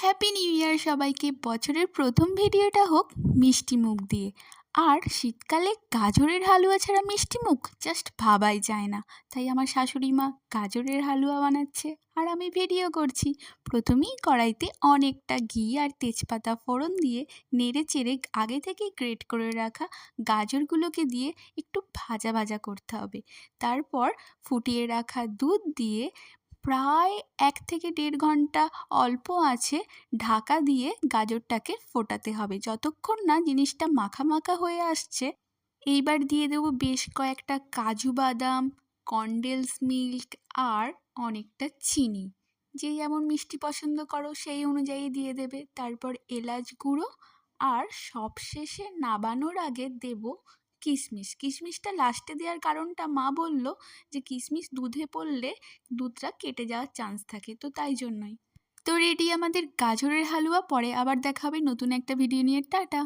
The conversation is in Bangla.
হ্যাপি নিউ ইয়ার সবাইকে। বছরের প্রথম ভিডিওটা হোক মিষ্টি মুখ দিয়ে। আর শীতকালে গাজরের হালুয়া ছাড়া মিষ্টি মুখ জাস্ট ভাবাই যায় না। তাই আমার শাশুড়ি মা গাজরের হালুয়া বানাচ্ছে আর আমি ভিডিও করছি। প্রথমেই কড়াইতে অনেকটা ঘি আর তেজপাতা ফোড়ন দিয়ে নেড়ে চেড়ে আগে থেকেই গ্রেট করে রাখা গাজরগুলোকে দিয়ে একটু ভাজা ভাজা করতে হবে। তারপর ফুটিয়ে রাখা দুধ দিয়ে প্রায় 1 থেকে 1.5 ঘন্টা অল্প আঁচে ঢাকা দিয়ে গাজরটাকে ফোটাতে হবে যতক্ষণ না জিনিসটা মাখা মাখা হয়ে আসছে। এইবার দিয়ে দেবো বেশ কয়েকটা কাজু বাদাম, কনডেন্স মিল্ক আর অনেকটা চিনি। যে যেমন মিষ্টি পছন্দ করো সেই অনুযায়ী দিয়ে দেবে। তারপর এলাচ গুঁড়ো আর সবশেষে নাবানোর আগে দেব কিশমিশ। কিশমিশটা লাস্টে দেওয়ার কারণটা মা বলল যে কিশমিশ দুধে পড়লে দুধটা কেটে যাওয়ার চান্স থাকে, তো তাই জন্যই। তো রেডি আমাদের গাজরের হালুয়া। পরে আবার দেখা হবে নতুন একটা ভিডিও নিয়ে। টাটা।